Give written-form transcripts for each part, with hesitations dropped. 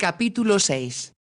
Capítulo 6.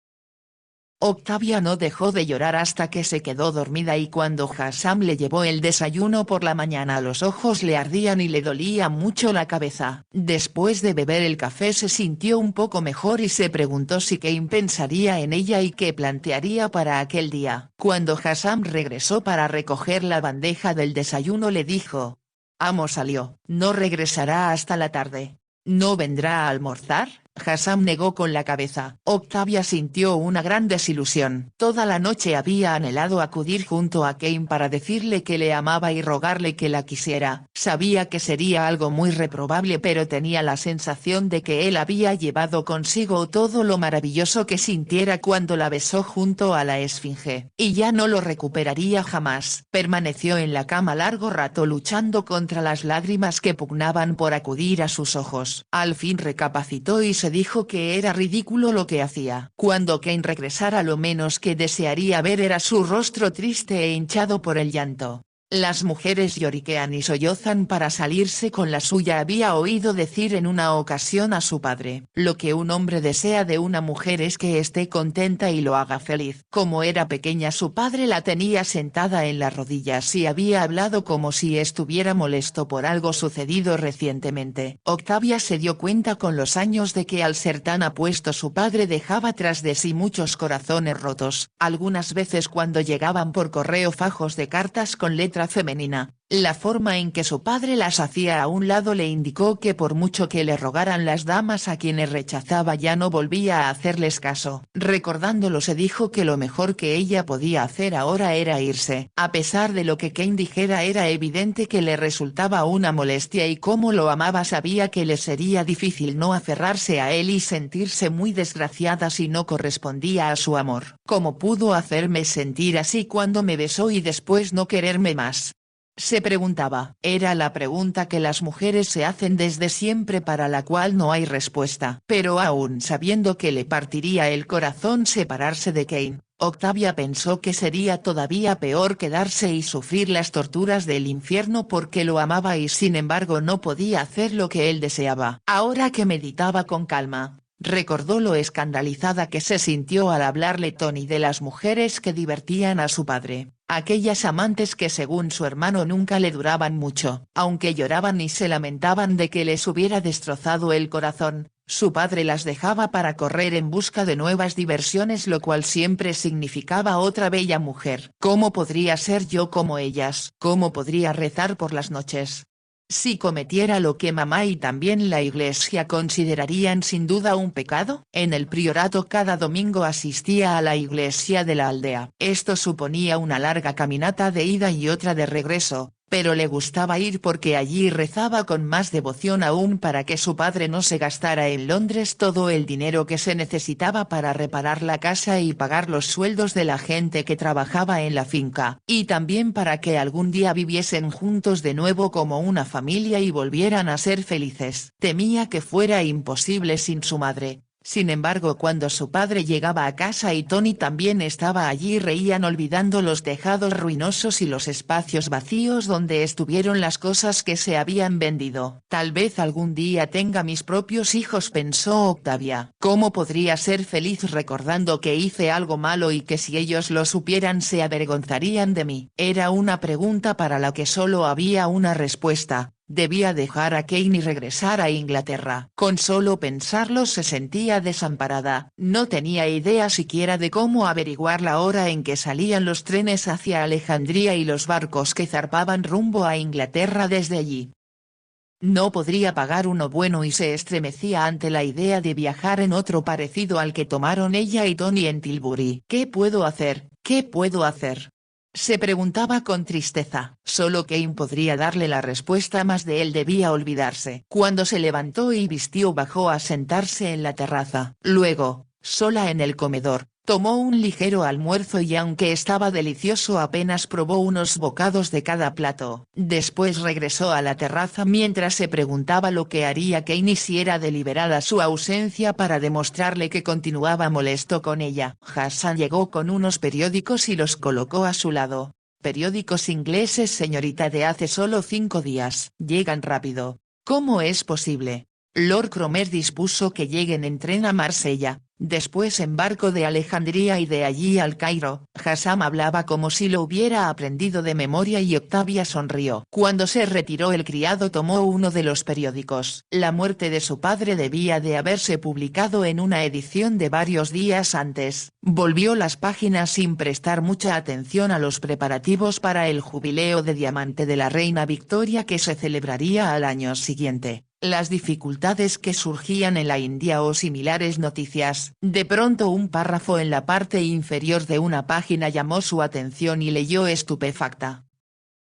Octavia no dejó de llorar hasta que se quedó dormida y cuando Hassam le llevó el desayuno por la mañana los ojos le ardían y le dolía mucho la cabeza. Después de beber el café se sintió un poco mejor y se preguntó si Kane pensaría en ella y qué plantearía para aquel día. Cuando Hassam regresó para recoger la bandeja del desayuno le dijo: «Amo salió, no regresará hasta la tarde. ¿No vendrá a almorzar?». Hassam negó con la cabeza. Octavia sintió una gran desilusión. Toda la noche había anhelado acudir junto a Kane para decirle que le amaba y rogarle que la quisiera. Sabía que sería algo muy reprobable pero tenía la sensación de que él había llevado consigo todo lo maravilloso que sintiera cuando la besó junto a la esfinge. Y ya no lo recuperaría jamás. Permaneció en la cama largo rato luchando contra las lágrimas que pugnaban por acudir a sus ojos. Al fin recapacitó y se dijo que era ridículo lo que hacía. Cuando Kane regresara lo menos que desearía ver era su rostro triste e hinchado por el llanto. Las mujeres lloriquean y sollozan para salirse con la suya, había oído decir en una ocasión a su padre. Lo que un hombre desea de una mujer es que esté contenta y lo haga feliz. Como era pequeña su padre la tenía sentada en las rodillas y había hablado como si estuviera molesto por algo sucedido recientemente. Octavia se dio cuenta con los años de que al ser tan apuesto su padre dejaba tras de sí muchos corazones rotos. Algunas veces cuando llegaban por correo fajos de cartas con letra femenina, la forma en que su padre las hacía a un lado le indicó que por mucho que le rogaran las damas a quienes rechazaba ya no volvía a hacerles caso. Recordándolo se dijo que lo mejor que ella podía hacer ahora era irse. A pesar de lo que Kane dijera era evidente que le resultaba una molestia y como lo amaba sabía que le sería difícil no aferrarse a él y sentirse muy desgraciada si no correspondía a su amor. ¿Cómo pudo hacerme sentir así cuando me besó y después no quererme más?, se preguntaba. Era la pregunta que las mujeres se hacen desde siempre para la cual no hay respuesta. Pero aún sabiendo que le partiría el corazón separarse de Kane, Octavia pensó que sería todavía peor quedarse y sufrir las torturas del infierno porque lo amaba y sin embargo no podía hacer lo que él deseaba. Ahora que meditaba con calma, recordó lo escandalizada que se sintió al hablarle Tony de las mujeres que divertían a su padre. Aquellas amantes que según su hermano nunca le duraban mucho. Aunque lloraban y se lamentaban de que les hubiera destrozado el corazón, su padre las dejaba para correr en busca de nuevas diversiones, lo cual siempre significaba otra bella mujer. ¿Cómo podría ser yo como ellas? ¿Cómo podría rezar por las noches? Si cometiera lo que mamá y también la iglesia considerarían sin duda un pecado. En el priorato cada domingo asistía a la iglesia de la aldea. Esto suponía una larga caminata de ida y otra de regreso, pero le gustaba ir porque allí rezaba con más devoción aún para que su padre no se gastara en Londres todo el dinero que se necesitaba para reparar la casa y pagar los sueldos de la gente que trabajaba en la finca, y también para que algún día viviesen juntos de nuevo como una familia y volvieran a ser felices. Temía que fuera imposible sin su madre. Sin embargo, cuando su padre llegaba a casa y Tony también estaba allí, reían olvidando los tejados ruinosos y los espacios vacíos donde estuvieron las cosas que se habían vendido. Tal vez algún día tenga mis propios hijos, pensó Octavia. ¿Cómo podría ser feliz recordando que hice algo malo y que si ellos lo supieran se avergonzarían de mí? Era una pregunta para la que solo había una respuesta. Debía dejar a Kane y regresar a Inglaterra. Con solo pensarlo se sentía desamparada. No tenía idea siquiera de cómo averiguar la hora en que salían los trenes hacia Alejandría y los barcos que zarpaban rumbo a Inglaterra desde allí. No podría pagar uno bueno y se estremecía ante la idea de viajar en otro parecido al que tomaron ella y Tony en Tilbury. ¿Qué puedo hacer? ¿Qué puedo hacer?, se preguntaba con tristeza. Solo Kane podría darle la respuesta, más de él debía olvidarse. Cuando se levantó y vistió bajó a sentarse en la terraza. Luego, sola en el comedor, tomó un ligero almuerzo y aunque estaba delicioso apenas probó unos bocados de cada plato. Después regresó a la terraza mientras se preguntaba lo que haría Kane si era deliberada su ausencia para demostrarle que continuaba molesto con ella. Hassan llegó con unos periódicos y los colocó a su lado. «Periódicos ingleses, señorita, de hace solo 5 días. Llegan rápido». «¿Cómo es posible?». Lord Cromer dispuso que lleguen en tren a Marsella, Después embarcó de Alejandría y de allí al Cairo. Hassam hablaba como si lo hubiera aprendido de memoria y Octavia sonrió. Cuando se retiró el criado tomó uno de los periódicos. La muerte de su padre debía de haberse publicado en una edición de varios días antes. Volvió las páginas sin prestar mucha atención a los preparativos para el jubileo de diamante de la reina Victoria que se celebraría al año siguiente. Las dificultades que surgían en la India o similares noticias. De pronto un párrafo en la parte inferior de una página llamó su atención y leyó estupefacta.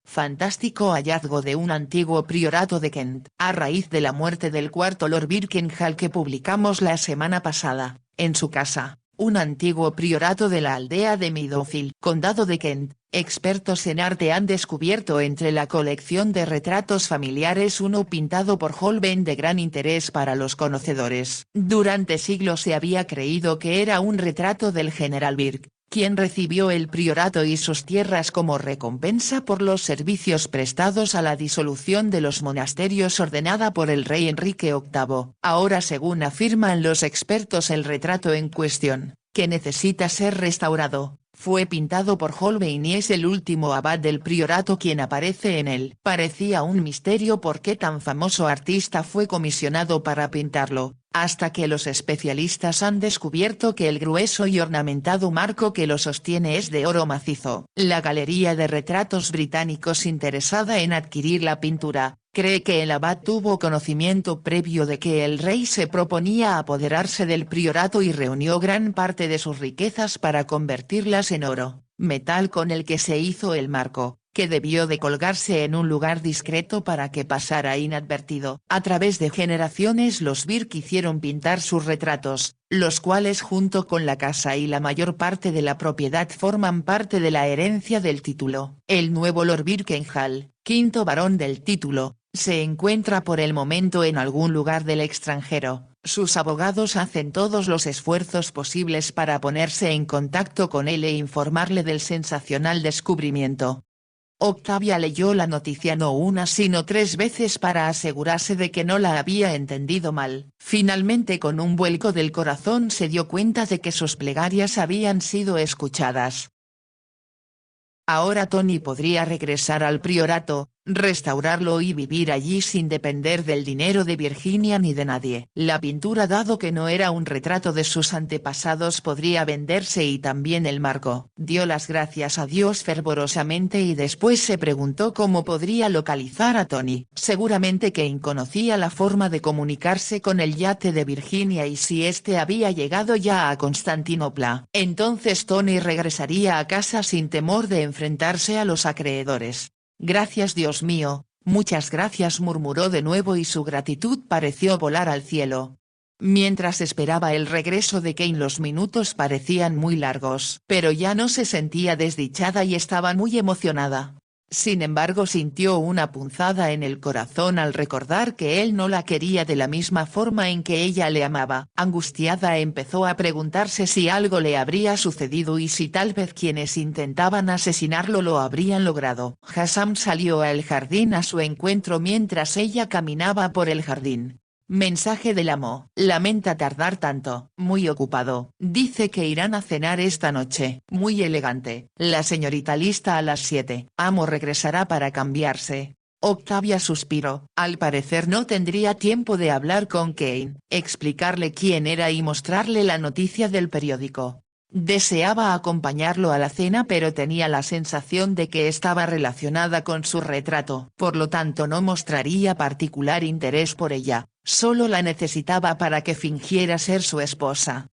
Fantástico hallazgo de un antiguo priorato de Kent. A raíz de la muerte del cuarto Lord Birkenhall que publicamos la semana pasada, en su casa, un antiguo priorato de la aldea de Meadowfield, condado de Kent, expertos en arte han descubierto entre la colección de retratos familiares uno pintado por Holbein de gran interés para los conocedores. Durante siglos se había creído que era un retrato del general Birk, quien recibió el priorato y sus tierras como recompensa por los servicios prestados a la disolución de los monasterios ordenada por el rey Enrique VIII. Ahora, según afirman los expertos, el retrato en cuestión, que necesita ser restaurado, fue pintado por Holbein y es el último abad del priorato quien aparece en él. Parecía un misterio por qué tan famoso artista fue comisionado para pintarlo, hasta que los especialistas han descubierto que el grueso y ornamentado marco que lo sostiene es de oro macizo. La Galería de Retratos Británicos, interesada en adquirir la pintura, cree que el abad tuvo conocimiento previo de que el rey se proponía apoderarse del priorato y reunió gran parte de sus riquezas para convertirlas en oro, metal con el que se hizo el marco, que debió de colgarse en un lugar discreto para que pasara inadvertido. A través de generaciones los Birk hicieron pintar sus retratos, los cuales junto con la casa y la mayor parte de la propiedad forman parte de la herencia del título. El nuevo Lord Birkenhall, quinto barón del título, se encuentra por el momento en algún lugar del extranjero. Sus abogados hacen todos los esfuerzos posibles para ponerse en contacto con él e informarle del sensacional descubrimiento. Octavia leyó la noticia no una sino 3 veces para asegurarse de que no la había entendido mal. Finalmente, con un vuelco del corazón, se dio cuenta de que sus plegarias habían sido escuchadas. Ahora Tony podría regresar al priorato, restaurarlo y vivir allí sin depender del dinero de Virginia ni de nadie. La pintura, dado que no era un retrato de sus antepasados, podría venderse y también el marco. Dio las gracias a Dios fervorosamente y después se preguntó cómo podría localizar a Tony. Seguramente Kane conocía la forma de comunicarse con el yate de Virginia y si éste había llegado ya a Constantinopla, entonces Tony regresaría a casa sin temor de enfrentarse a los acreedores. Gracias Dios mío, muchas gracias, murmuró de nuevo y su gratitud pareció volar al cielo. Mientras esperaba el regreso de Kane los minutos parecían muy largos. Pero ya no se sentía desdichada y estaba muy emocionada. Sin embargo, sintió una punzada en el corazón al recordar que él no la quería de la misma forma en que ella le amaba. Angustiada empezó a preguntarse si algo le habría sucedido y si tal vez quienes intentaban asesinarlo lo habrían logrado. Hassam salió al jardín a su encuentro mientras ella caminaba por el jardín. Mensaje del amo. Lamenta tardar tanto. Muy ocupado. Dice que irán a cenar esta noche. Muy elegante. La señorita lista a las 7. Amo regresará para cambiarse. Octavia suspiró. Al parecer no tendría tiempo de hablar con Kane, explicarle quién era y mostrarle la noticia del periódico. Deseaba acompañarlo a la cena, pero tenía la sensación de que estaba relacionada con su retrato. Por lo tanto no mostraría particular interés por ella, solo la necesitaba para que fingiera ser su esposa.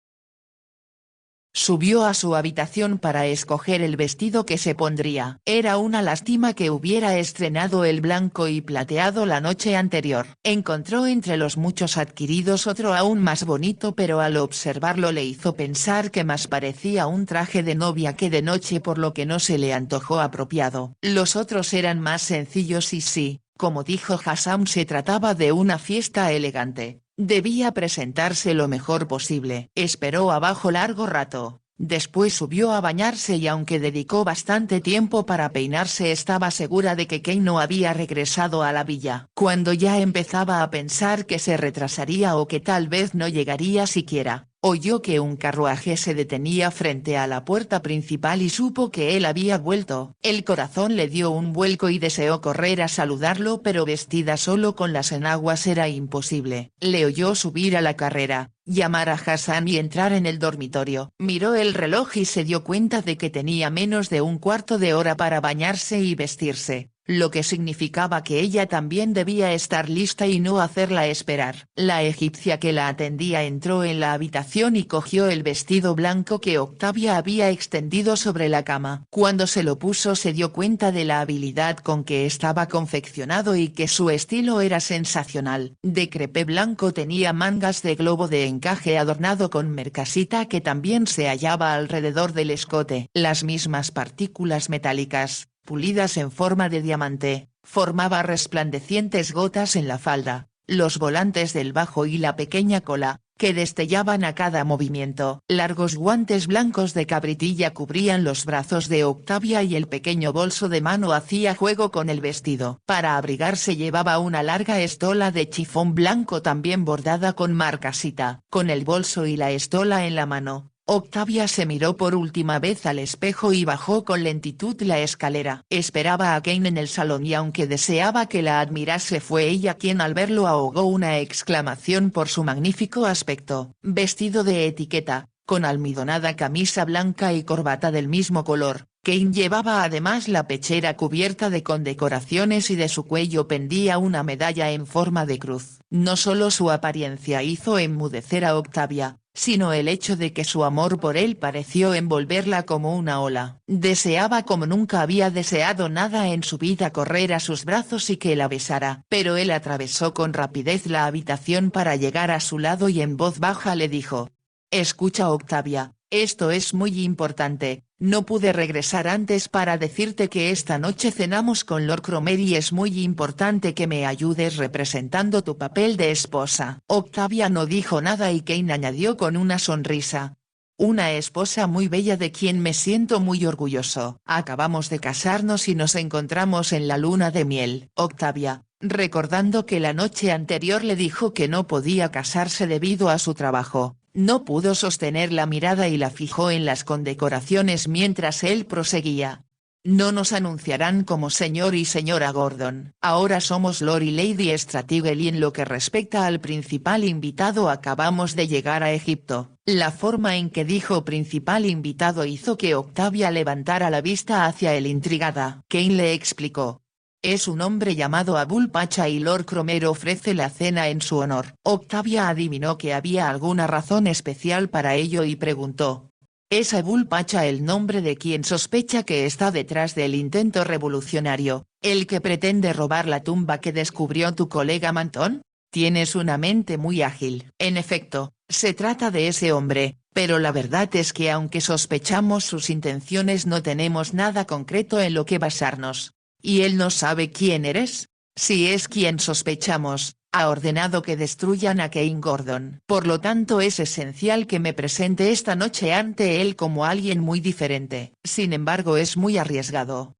Subió a su habitación para escoger el vestido que se pondría. Era una lástima que hubiera estrenado el blanco y plateado la noche anterior. Encontró entre los muchos adquiridos otro aún más bonito, pero al observarlo le hizo pensar que más parecía un traje de novia que de noche, por lo que no se le antojó apropiado. Los otros eran más sencillos y sí, como dijo Hassam, se trataba de una fiesta elegante. Debía presentarse lo mejor posible. Esperó abajo largo rato, después subió a bañarse y aunque dedicó bastante tiempo para peinarse, estaba segura de que Kane no había regresado a la villa. Cuando ya empezaba a pensar que se retrasaría o que tal vez no llegaría siquiera, Oyó que un carruaje se detenía frente a la puerta principal y supo que él había vuelto. El corazón le dio un vuelco y deseó correr a saludarlo, pero vestida solo con las enaguas era imposible. Le oyó subir a la carrera, llamar a Hassan y entrar en el dormitorio. Miró el reloj y se dio cuenta de que tenía menos de un cuarto de hora para bañarse y vestirse, lo que significaba que ella también debía estar lista y no hacerla esperar. La egipcia que la atendía entró en la habitación y cogió el vestido blanco que Octavia había extendido sobre la cama. Cuando se lo puso se dio cuenta de la habilidad con que estaba confeccionado y que su estilo era sensacional. De crepé blanco, tenía mangas de globo de encaje adornado con mercasita que también se hallaba alrededor del escote. Las mismas partículas metálicas, pulidas en forma de diamante, formaba resplandecientes gotas en la falda, los volantes del bajo y la pequeña cola, que destellaban a cada movimiento. Largos guantes blancos de cabritilla cubrían los brazos de Octavia y el pequeño bolso de mano hacía juego con el vestido. Para abrigarse llevaba una larga estola de chifón blanco también bordada con marcasita. Con el bolso y la estola en la mano, Octavia se miró por última vez al espejo y bajó con lentitud la escalera. Esperaba a Kane en el salón y aunque deseaba que la admirase, fue ella quien al verlo ahogó una exclamación por su magnífico aspecto. Vestido de etiqueta, con almidonada camisa blanca y corbata del mismo color, Kane llevaba además la pechera cubierta de condecoraciones y de su cuello pendía una medalla en forma de cruz. No solo su apariencia hizo enmudecer a Octavia, sino el hecho de que su amor por él pareció envolverla como una ola. Deseaba como nunca había deseado nada en su vida correr a sus brazos y que la besara. Pero él atravesó con rapidez la habitación para llegar a su lado y en voz baja le dijo: «Escucha, Octavia, esto es muy importante. No pude regresar antes para decirte que esta noche cenamos con Lord Cromer y es muy importante que me ayudes representando tu papel de esposa». Octavia no dijo nada y Kane añadió con una sonrisa: «Una esposa muy bella de quien me siento muy orgulloso. Acabamos de casarnos y nos encontramos en la luna de miel». Octavia, recordando que la noche anterior le dijo que no podía casarse debido a su trabajo, no pudo sostener la mirada y la fijó en las condecoraciones mientras él proseguía: «No nos anunciarán como señor y señora Gordon. Ahora somos Lord y Lady Strategel y en lo que respecta al principal invitado acabamos de llegar a Egipto». La forma en que dijo principal invitado hizo que Octavia levantara la vista hacia él intrigada. Kane le explicó: «Es un hombre llamado Abul Pacha y Lord Cromer ofrece la cena en su honor». Octavia adivinó que había alguna razón especial para ello y preguntó: «¿Es Abul Pacha el nombre de quien sospecha que está detrás del intento revolucionario, el que pretende robar la tumba que descubrió tu colega Manton? Tienes una mente muy ágil». «En efecto, se trata de ese hombre, pero la verdad es que aunque sospechamos sus intenciones no tenemos nada concreto en lo que basarnos». «¿Y él no sabe quién eres?». «Si es quien sospechamos, ha ordenado que destruyan a Kane Gordon. Por lo tanto es esencial que me presente esta noche ante él como alguien muy diferente. Sin embargo es muy arriesgado.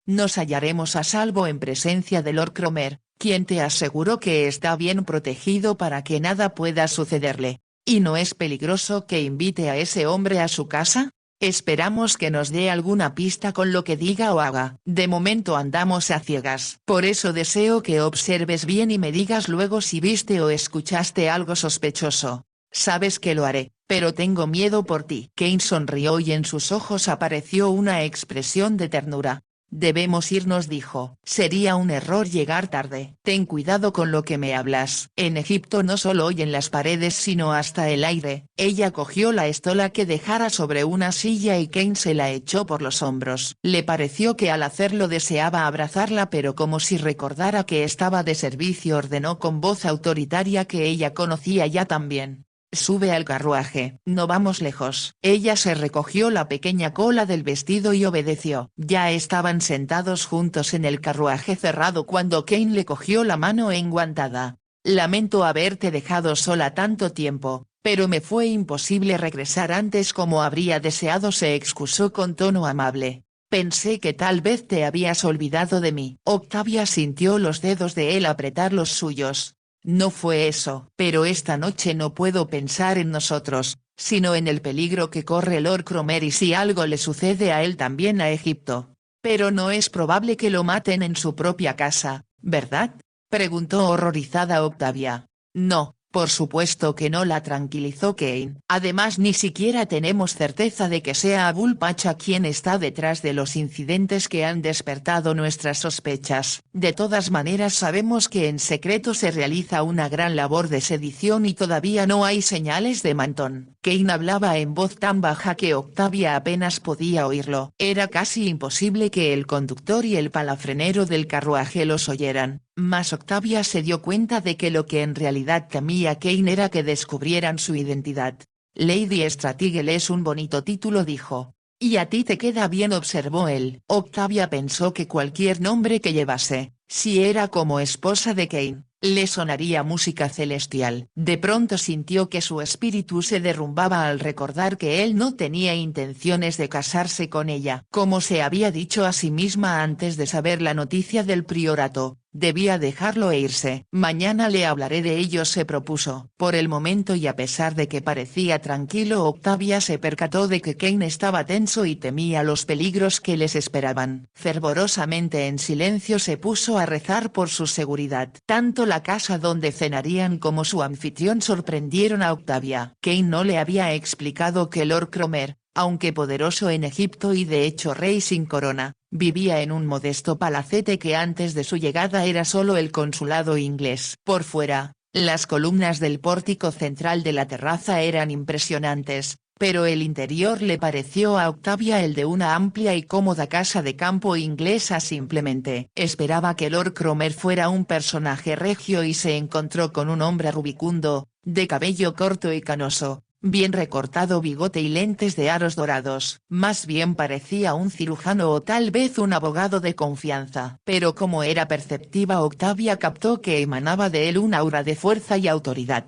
Nos hallaremos a salvo en presencia de Lord Cromer, quien te aseguró que está bien protegido para que nada pueda sucederle. ¿Y no es peligroso que invite a ese hombre a su casa? Esperamos que nos dé alguna pista con lo que diga o haga. De momento andamos a ciegas. Por eso deseo que observes bien y me digas luego si viste o escuchaste algo sospechoso. Sabes que lo haré, pero tengo miedo por ti». Kane sonrió y en sus ojos apareció una expresión de ternura. «Debemos irnos», dijo. «Sería un error llegar tarde». «Ten cuidado con lo que me hablas. En Egipto no solo oyen las paredes sino hasta el aire». Ella cogió la estola que dejara sobre una silla y Kane se la echó por los hombros. Le pareció que al hacerlo deseaba abrazarla, pero como si recordara que estaba de servicio ordenó con voz autoritaria que ella conocía ya también: «Sube al carruaje». «No vamos lejos». Ella se recogió la pequeña cola del vestido y obedeció. Ya estaban sentados juntos en el carruaje cerrado cuando Kane le cogió la mano enguantada. «Lamento haberte dejado sola tanto tiempo, pero me fue imposible regresar antes como habría deseado», se excusó con tono amable. «Pensé que tal vez te habías olvidado de mí». Octavia sintió los dedos de él apretar los suyos. No fue eso. Pero esta noche no puedo pensar en nosotros, sino en el peligro que corre Lord Cromer y si algo le sucede a él también a Egipto. Pero no es probable que lo maten en su propia casa, ¿verdad? Preguntó horrorizada Octavia. No, por supuesto que no, la tranquilizó Kane. Además ni siquiera tenemos certeza de que sea Abul Pacha quien está detrás de los incidentes que han despertado nuestras sospechas. De todas maneras sabemos que en secreto se realiza una gran labor de sedición y todavía no hay señales de mantón. Kane hablaba en voz tan baja que Octavia apenas podía oírlo. Era casi imposible que el conductor y el palafrenero del carruaje los oyeran. Mas Octavia se dio cuenta de que lo que en realidad temía Kane era que descubrieran su identidad. Lady Stratigel es un bonito título, dijo. Y a ti te queda bien, observó él. Octavia pensó que cualquier nombre que llevase, si era como esposa de Kane, le sonaría música celestial. De pronto sintió que su espíritu se derrumbaba al recordar que él no tenía intenciones de casarse con ella. Como se había dicho a sí misma antes de saber la noticia del priorato, debía dejarlo e irse. Mañana le hablaré de ello, se propuso. Por el momento y a pesar de que parecía tranquilo, Octavia se percató de que Kane estaba tenso y temía los peligros que les esperaban. Fervorosamente en silencio se puso a rezar por su seguridad. Tanto la casa donde cenarían como su anfitrión sorprendieron a Octavia. Kane no le había explicado que Lord Cromer, aunque poderoso en Egipto y de hecho rey sin corona, vivía en un modesto palacete que antes de su llegada era solo el consulado inglés. Por fuera, las columnas del pórtico central de la terraza eran impresionantes, pero el interior le pareció a Octavia el de una amplia y cómoda casa de campo inglesa. Simplemente esperaba que Lord Cromer fuera un personaje regio y se encontró con un hombre rubicundo, de cabello corto y canoso, bien recortado, bigote y lentes de aros dorados. Más bien parecía un cirujano o tal vez un abogado de confianza. Pero como era perceptiva, Octavia captó que emanaba de él un aura de fuerza y autoridad.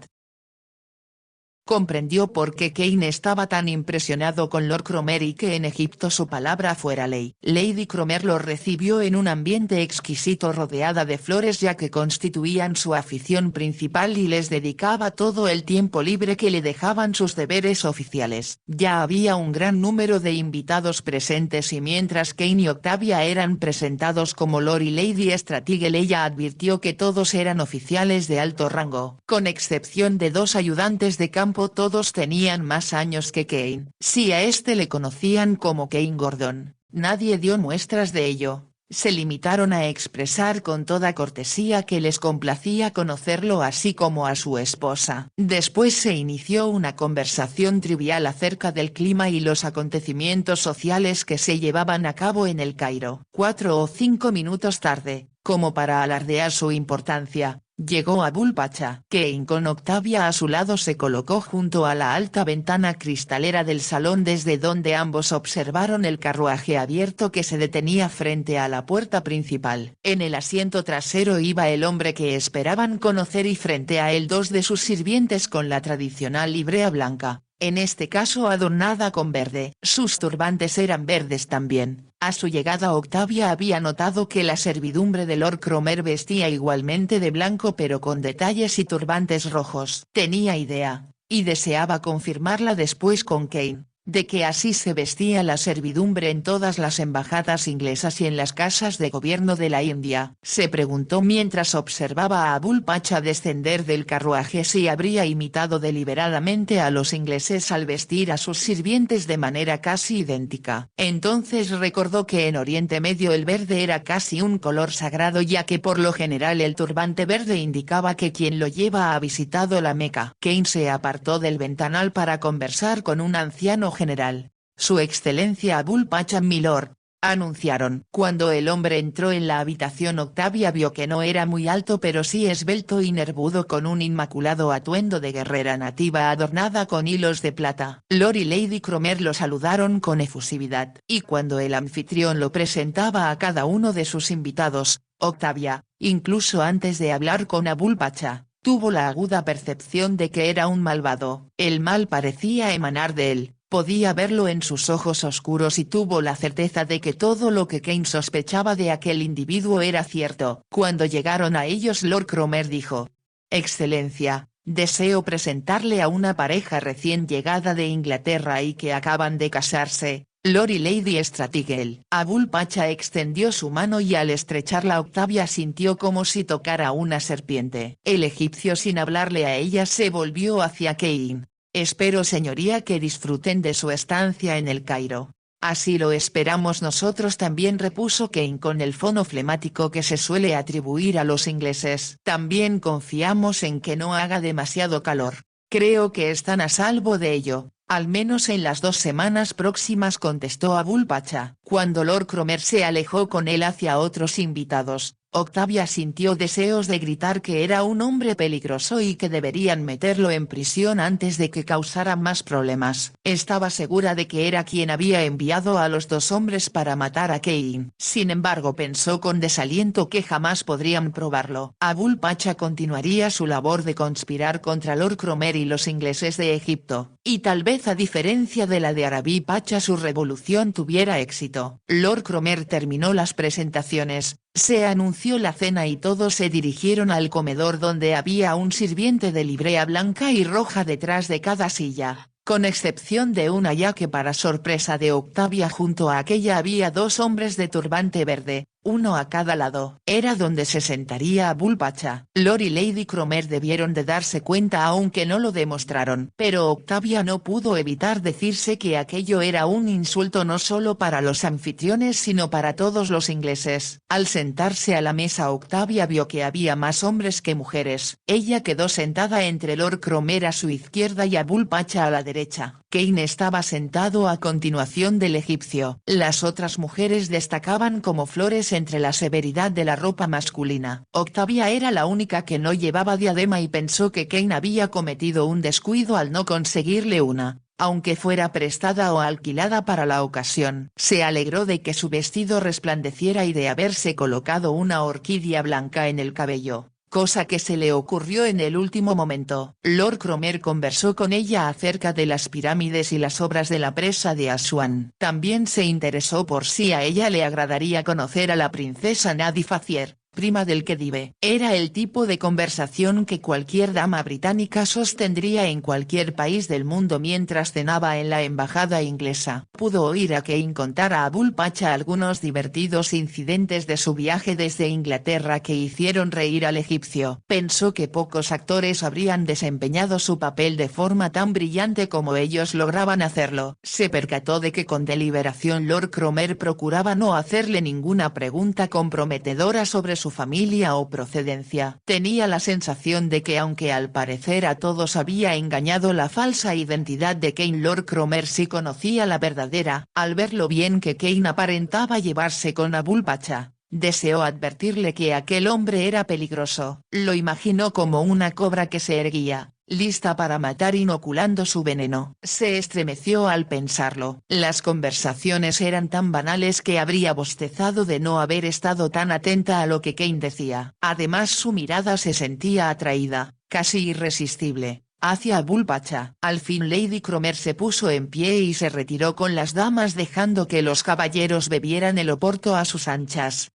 Comprendió por qué Kane estaba tan impresionado con Lord Cromer y que en Egipto su palabra fuera ley. Lady Cromer lo recibió en un ambiente exquisito rodeada de flores ya que constituían su afición principal y les dedicaba todo el tiempo libre que le dejaban sus deberes oficiales. Ya había un gran número de invitados presentes y mientras Kane y Octavia eran presentados como Lord y Lady Stratigel, ella advirtió que todos eran oficiales de alto rango. Con excepción de 2 ayudantes de campo, todos tenían más años que Kane. Si a este le conocían como Kane Gordon, nadie dio muestras de ello. Se limitaron a expresar con toda cortesía que les complacía conocerlo así como a su esposa. Después se inició una conversación trivial acerca del clima y los acontecimientos sociales que se llevaban a cabo en el Cairo. 4 o 5 minutos tarde, como para alardear su importancia, llegó Abul Pacha. Kane con Octavia a su lado se colocó junto a la alta ventana cristalera del salón desde donde ambos observaron el carruaje abierto que se detenía frente a la puerta principal. En el asiento trasero iba el hombre que esperaban conocer y frente a él 2 de sus sirvientes con la tradicional librea blanca, en este caso adornada con verde. Sus turbantes eran verdes también. A su llegada Octavia había notado que la servidumbre de Lord Cromer vestía igualmente de blanco pero con detalles y turbantes rojos. Tenía idea, y deseaba confirmarla después con Kane, de que así se vestía la servidumbre en todas las embajadas inglesas y en las casas de gobierno de la India. Se preguntó mientras observaba a Abul Pacha descender del carruaje si habría imitado deliberadamente a los ingleses al vestir a sus sirvientes de manera casi idéntica. Entonces recordó que en Oriente Medio el verde era casi un color sagrado ya que por lo general el turbante verde indicaba que quien lo lleva ha visitado la Meca. Kane se apartó del ventanal para conversar con un anciano general. Su excelencia Abul Pacha milord, anunciaron. Cuando el hombre entró en la habitación Octavia vio que no era muy alto pero sí esbelto y nervudo con un inmaculado atuendo de guerrera nativa adornada con hilos de plata. Lord y Lady Cromer lo saludaron con efusividad. Y cuando el anfitrión lo presentaba a cada uno de sus invitados, Octavia, incluso antes de hablar con Abul Pacha, tuvo la aguda percepción de que era un malvado. El mal parecía emanar de él. Podía verlo en sus ojos oscuros y tuvo la certeza de que todo lo que Kane sospechaba de aquel individuo era cierto. Cuando llegaron a ellos Lord Cromer dijo: Excelencia, deseo presentarle a una pareja recién llegada de Inglaterra y que acaban de casarse, Lord y Lady Stratigel. Abul Pacha extendió su mano y al estrecharla Octavia sintió como si tocara una serpiente. El egipcio sin hablarle a ella se volvió hacia Kane. Espero señoría que disfruten de su estancia en el Cairo. Así lo esperamos nosotros también, repuso Kane con el fono flemático que se suele atribuir a los ingleses. También confiamos en que no haga demasiado calor. Creo que están a salvo de ello, al menos en las 2 semanas próximas, contestó Abul Pacha. Cuando Lord Cromer se alejó con él hacia otros invitados, Octavia sintió deseos de gritar que era un hombre peligroso y que deberían meterlo en prisión antes de que causara más problemas. Estaba segura de que era quien había enviado a los 2 hombres para matar a Kane. Sin embargo, pensó con desaliento que jamás podrían probarlo. Abul Pacha continuaría su labor de conspirar contra Lord Cromer y los ingleses de Egipto, y tal vez a diferencia de la de Arabi Pacha su revolución tuviera éxito. Lord Cromer terminó las presentaciones. Se anunció la cena y todos se dirigieron al comedor donde había un sirviente de librea blanca y roja detrás de cada silla, con excepción de una, ya que para sorpresa de Octavia junto a aquella había 2 hombres de turbante verde, uno a cada lado. Era donde se sentaría Abul Pacha. Lord y Lady Cromer debieron de darse cuenta aunque no lo demostraron. Pero Octavia no pudo evitar decirse que aquello era un insulto no solo para los anfitriones sino para todos los ingleses. Al sentarse a la mesa Octavia vio que había más hombres que mujeres. Ella quedó sentada entre Lord Cromer a su izquierda y Abul Pacha a la derecha. Kane estaba sentado a continuación del egipcio. Las otras mujeres destacaban como flores entre la severidad de la ropa masculina. Octavia era la única que no llevaba diadema y pensó que Kane había cometido un descuido al no conseguirle una, aunque fuera prestada o alquilada para la ocasión. Se alegró de que su vestido resplandeciera y de haberse colocado una orquídea blanca en el cabello, cosa que se le ocurrió en el último momento. Lord Cromer conversó con ella acerca de las pirámides y las obras de la presa de Asuán. También se interesó por si a ella le agradaría conocer a la princesa Nadi Fazier, prima del Khedive. Era el tipo de conversación que cualquier dama británica sostendría en cualquier país del mundo mientras cenaba en la embajada inglesa. Pudo oír a Kane contar a Abul Pacha algunos divertidos incidentes de su viaje desde Inglaterra que hicieron reír al egipcio. Pensó que pocos actores habrían desempeñado su papel de forma tan brillante como ellos lograban hacerlo. Se percató de que con deliberación Lord Cromer procuraba no hacerle ninguna pregunta comprometedora sobre su familia o procedencia. Tenía la sensación de que aunque al parecer a todos había engañado la falsa identidad de Kane, Lord Cromer sí conocía la verdadera. Al ver lo bien que Kane aparentaba llevarse con Abul Pacha, deseó advertirle que aquel hombre era peligroso. Lo imaginó como una cobra que se erguía, lista para matar inoculando su veneno. Se estremeció al pensarlo. Las conversaciones eran tan banales que habría bostezado de no haber estado tan atenta a lo que Kane decía. Además su mirada se sentía atraída, casi irresistible, hacia Abul Pacha. Al fin Lady Cromer se puso en pie y se retiró con las damas dejando que los caballeros bebieran el oporto a sus anchas.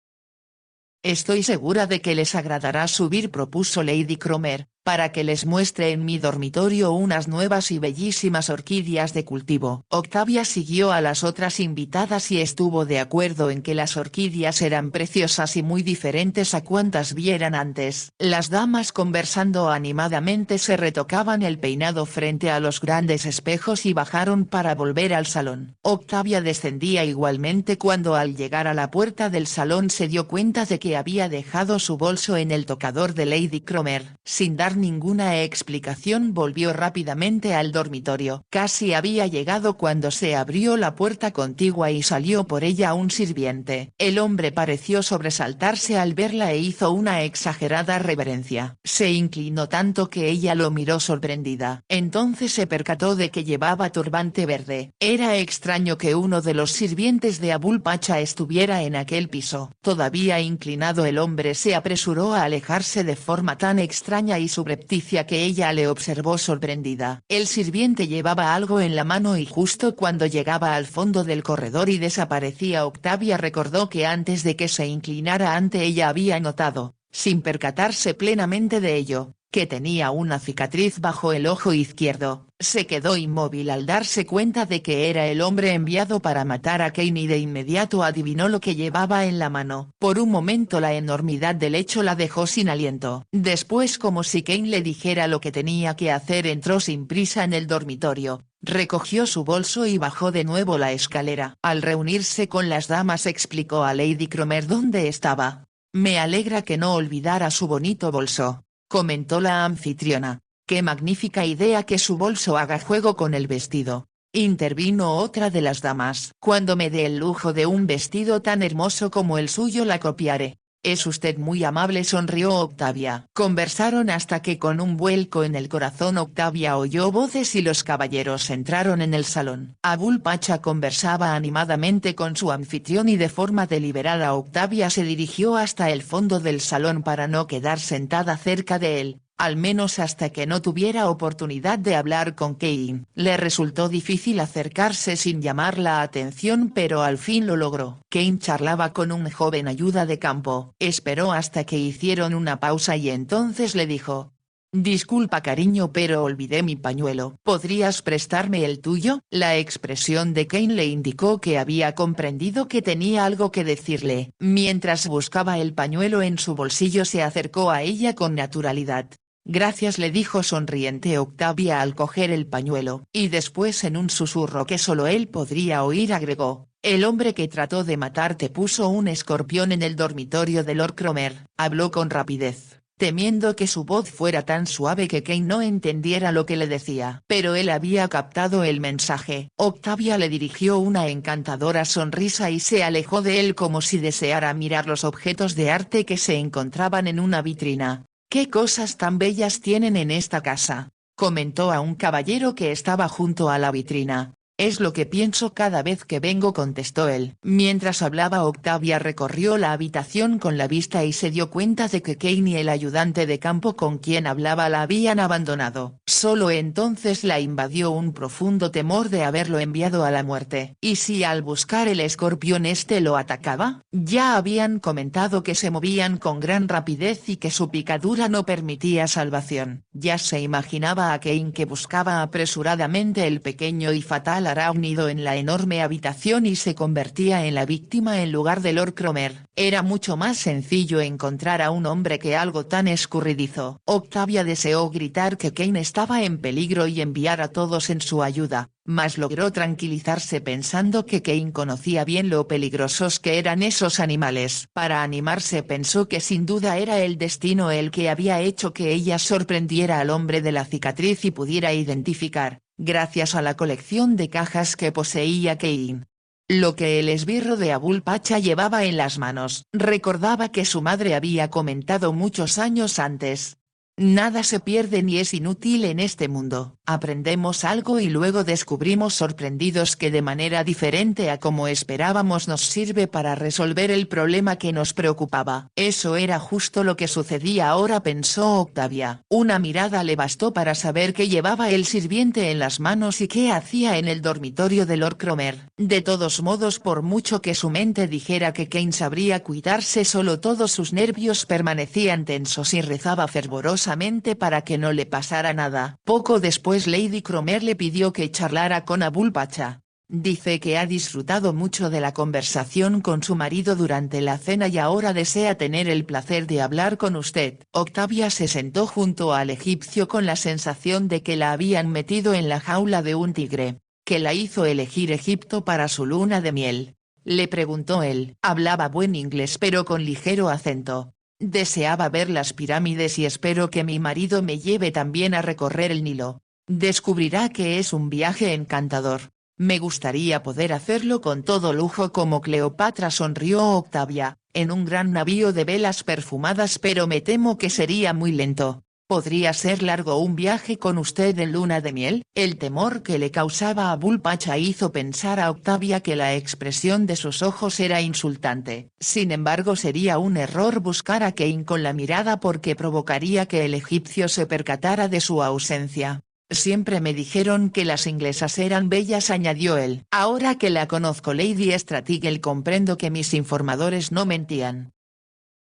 Estoy segura de que les agradará subir, propuso Lady Cromer, para que les muestre en mi dormitorio unas nuevas y bellísimas orquídeas de cultivo. Octavia siguió a las otras invitadas y estuvo de acuerdo en que las orquídeas eran preciosas y muy diferentes a cuantas vieran antes. Las damas conversando animadamente se retocaban el peinado frente a los grandes espejos y bajaron para volver al salón. Octavia descendía igualmente cuando al llegar a la puerta del salón se dio cuenta de que había dejado su bolso en el tocador de Lady Cromer. Sin dar ninguna explicación volvió rápidamente al dormitorio. Casi había llegado cuando se abrió la puerta contigua y salió por ella un sirviente. El hombre pareció sobresaltarse al verla e hizo una exagerada reverencia. Se inclinó tanto que ella lo miró sorprendida. Entonces se percató de que llevaba turbante verde. Era extraño que uno de los sirvientes de Abul Pacha estuviera en aquel piso. Todavía inclinado el hombre se apresuró a alejarse de forma tan extraña y subrepticia que ella le observó sorprendida. El sirviente llevaba algo en la mano y justo cuando llegaba al fondo del corredor y desaparecía Octavia recordó que antes de que se inclinara ante ella había notado, sin percatarse plenamente de ello, que tenía una cicatriz bajo el ojo izquierdo. Se quedó inmóvil al darse cuenta de que era el hombre enviado para matar a Kane y de inmediato adivinó lo que llevaba en la mano. Por un momento la enormidad del hecho la dejó sin aliento. Después, como si Kane le dijera lo que tenía que hacer, entró sin prisa en el dormitorio, recogió su bolso y bajó de nuevo la escalera. Al reunirse con las damas explicó a Lady Cromer dónde estaba. «Me alegra que no olvidara su bonito bolso», comentó la anfitriona. «Qué magnífica idea que su bolso haga juego con el vestido», intervino otra de las damas. «Cuando me dé el lujo de un vestido tan hermoso como el suyo la copiaré». «Es usted muy amable», sonrió Octavia. Conversaron hasta que con un vuelco en el corazón Octavia oyó voces y los caballeros entraron en el salón. Abul Pacha conversaba animadamente con su anfitrión y de forma deliberada Octavia se dirigió hasta el fondo del salón para no quedar sentada cerca de él, al menos hasta que no tuviera oportunidad de hablar con Kane. Le resultó difícil acercarse sin llamar la atención, pero al fin lo logró. Kane charlaba con un joven ayuda de campo. Esperó hasta que hicieron una pausa y entonces le dijo: «Disculpa cariño, pero olvidé mi pañuelo. ¿Podrías prestarme el tuyo?». La expresión de Kane le indicó que había comprendido que tenía algo que decirle. Mientras buscaba el pañuelo en su bolsillo se acercó a ella con naturalidad. «Gracias», le dijo sonriente Octavia al coger el pañuelo, y después en un susurro que solo él podría oír agregó: «El hombre que trató de matarte puso un escorpión en el dormitorio de Lord Cromer». Habló con rapidez, temiendo que su voz fuera tan suave que Kane no entendiera lo que le decía. Pero él había captado el mensaje. Octavia le dirigió una encantadora sonrisa y se alejó de él como si deseara mirar los objetos de arte que se encontraban en una vitrina. «¿Qué cosas tan bellas tienen en esta casa?», comentó a un caballero que estaba junto a la vitrina. «Es lo que pienso cada vez que vengo», contestó él. Mientras hablaba Octavia recorrió la habitación con la vista y se dio cuenta de que Kane y el ayudante de campo con quien hablaba la habían abandonado. Solo entonces la invadió un profundo temor de haberlo enviado a la muerte. ¿Y si al buscar el escorpión este lo atacaba? Ya habían comentado que se movían con gran rapidez y que su picadura no permitía salvación. Ya se imaginaba a Kane que buscaba apresuradamente el pequeño y fatal arácnido en la enorme habitación y se convertía en la víctima en lugar de Lord Cromer. Era mucho más sencillo encontrar a un hombre que algo tan escurridizo. Octavia deseó gritar que Kane estaba en peligro y enviar a todos en su ayuda, mas logró tranquilizarse pensando que Kane conocía bien lo peligrosos que eran esos animales. Para animarse pensó que sin duda era el destino el que había hecho que ella sorprendiera al hombre de la cicatriz y pudiera identificar, gracias a la colección de cajas que poseía Kane, lo que el esbirro de Abul Pacha llevaba en las manos. Recordaba que su madre había comentado muchos años antes: «Nada se pierde ni es inútil en este mundo, aprendemos algo y luego descubrimos sorprendidos que de manera diferente a como esperábamos nos sirve para resolver el problema que nos preocupaba». Eso era justo lo que sucedía ahora, pensó Octavia. Una mirada le bastó para saber qué llevaba el sirviente en las manos y qué hacía en el dormitorio de Lord Cromer. De todos modos, por mucho que su mente dijera que Kane sabría cuidarse solo, todos sus nervios permanecían tensos y rezaba fervorosamente para que no le pasara nada. Poco después Lady Cromer le pidió que charlara con Abul Pacha. «Dice que ha disfrutado mucho de la conversación con su marido durante la cena y ahora desea tener el placer de hablar con usted». Octavia se sentó junto al egipcio con la sensación de que la habían metido en la jaula de un tigre, que la hizo elegir Egipto para su luna de miel. Le preguntó él. Hablaba buen inglés pero con ligero acento. «Deseaba ver las pirámides y espero que mi marido me lleve también a recorrer el Nilo. Descubrirá que es un viaje encantador. Me gustaría poder hacerlo con todo lujo como Cleopatra», sonrió Octavia, «en un gran navío de velas perfumadas, pero me temo que sería muy lento». «¿Podría ser largo un viaje con usted en luna de miel?». El temor que le causaba a Abul Pacha hizo pensar a Octavia que la expresión de sus ojos era insultante. Sin embargo, sería un error buscar a Kane con la mirada porque provocaría que el egipcio se percatara de su ausencia. «Siempre me dijeron que las inglesas eran bellas», añadió él. «Ahora que la conozco, Lady Stratigel, comprendo que mis informadores no mentían».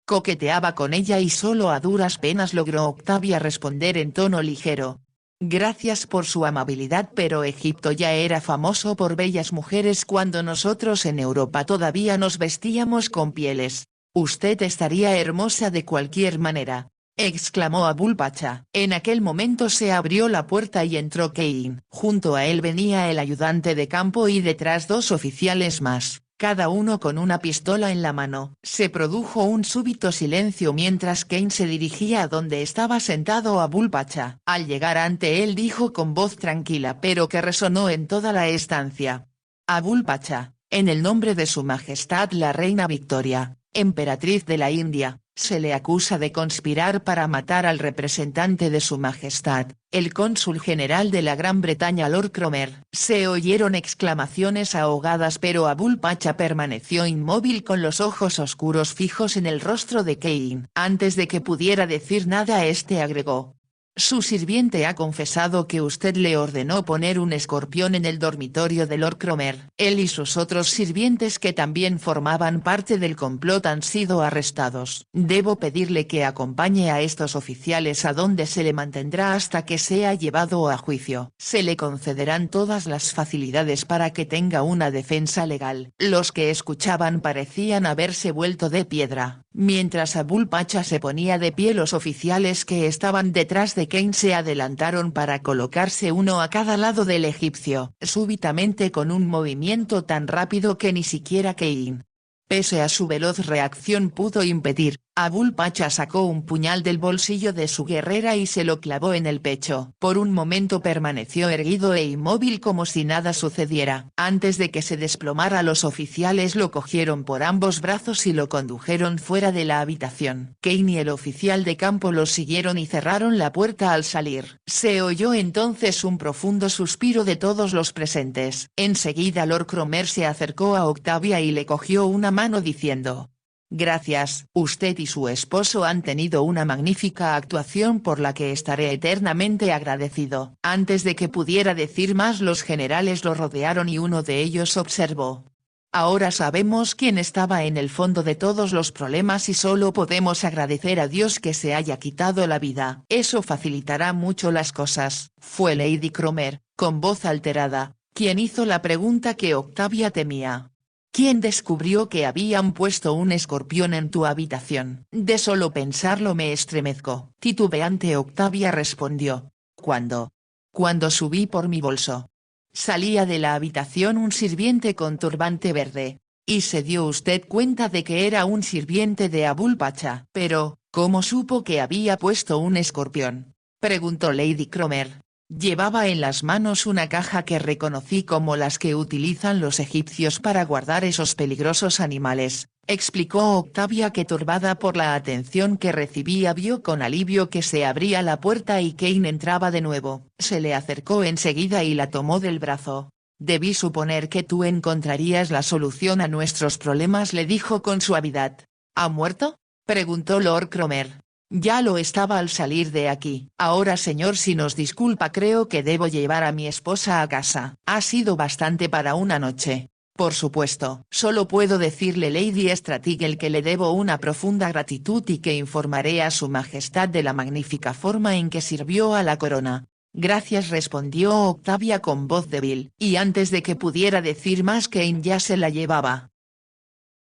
Coqueteaba con ella y solo a duras penas logró Octavia responder en tono ligero. Gracias por su amabilidad, pero Egipto ya era famoso por bellas mujeres cuando nosotros en Europa todavía nos vestíamos con pieles. Usted estaría hermosa de cualquier manera, exclamó Abul Pacha. En aquel momento se abrió la puerta y entró Cain. Junto a él venía el ayudante de campo y detrás dos oficiales más, cada uno con una pistola en la mano. Se produjo un súbito silencio mientras Cain se dirigía a donde estaba sentado Abul Pacha. Al llegar ante él dijo con voz tranquila pero que resonó en toda la estancia: Abul Pacha, en el nombre de su Majestad la Reina Victoria, emperatriz de la India, se le acusa de conspirar para matar al representante de su Majestad, el cónsul general de la Gran Bretaña Lord Cromer. Se oyeron exclamaciones ahogadas pero Abul Pacha permaneció inmóvil con los ojos oscuros fijos en el rostro de Cain. Antes de que pudiera decir nada este agregó: su sirviente ha confesado que usted le ordenó poner un escorpión en el dormitorio de Lord Cromer. Él y sus otros sirvientes que también formaban parte del complot han sido arrestados. Debo pedirle que acompañe a estos oficiales a donde se le mantendrá hasta que sea llevado a juicio. Se le concederán todas las facilidades para que tenga una defensa legal. Los que escuchaban parecían haberse vuelto de piedra. Mientras Abul Pacha se ponía de pie, los oficiales que estaban detrás de Cain se adelantaron para colocarse uno a cada lado del egipcio. Súbitamente, con un movimiento tan rápido que ni siquiera Cain, pese a su veloz reacción, pudo impedir, Abul Pacha sacó un puñal del bolsillo de su guerrera y se lo clavó en el pecho. Por un momento permaneció erguido e inmóvil como si nada sucediera. Antes de que se desplomara, los oficiales lo cogieron por ambos brazos y lo condujeron fuera de la habitación. Cain y el oficial de campo los siguieron y cerraron la puerta al salir. Se oyó entonces un profundo suspiro de todos los presentes. Enseguida Lord Cromer se acercó a Octavia y le cogió una mano diciendo: gracias, usted y su esposo han tenido una magnífica actuación por la que estaré eternamente agradecido. Antes de que pudiera decir más, los generales lo rodearon y uno de ellos observó: ahora sabemos quién estaba en el fondo de todos los problemas y solo podemos agradecer a Dios que se haya quitado la vida. Eso facilitará mucho las cosas. Fue Lady Cromer, con voz alterada, quien hizo la pregunta que Octavia temía. ¿Quién descubrió que habían puesto un escorpión en tu habitación? De solo pensarlo me estremezco. Titubeante Octavia respondió: Cuando subí por mi bolso. Salía de la habitación un sirviente con turbante verde. ¿Y se dio usted cuenta de que era un sirviente de Abul Pacha? Pero, ¿cómo supo que había puesto un escorpión?, preguntó Lady Cromer. Llevaba en las manos una caja que reconocí como las que utilizan los egipcios para guardar esos peligrosos animales, explicó Octavia, que turbada por la atención que recibía vio con alivio que se abría la puerta y Cain entraba de nuevo. Se le acercó enseguida y la tomó del brazo. Debí suponer que tú encontrarías la solución a nuestros problemas, le dijo con suavidad. ¿Ha muerto?, preguntó Lord Cromer. Ya lo estaba al salir de aquí. Ahora, señor, si nos disculpa, creo que debo llevar a mi esposa a casa. Ha sido bastante para una noche. Por supuesto. Solo puedo decirle, Lady Stratigel, que le debo una profunda gratitud y que informaré a su majestad de la magnífica forma en que sirvió a la corona. Gracias, respondió Octavia con voz débil, y antes de que pudiera decir más, Cain ya se la llevaba.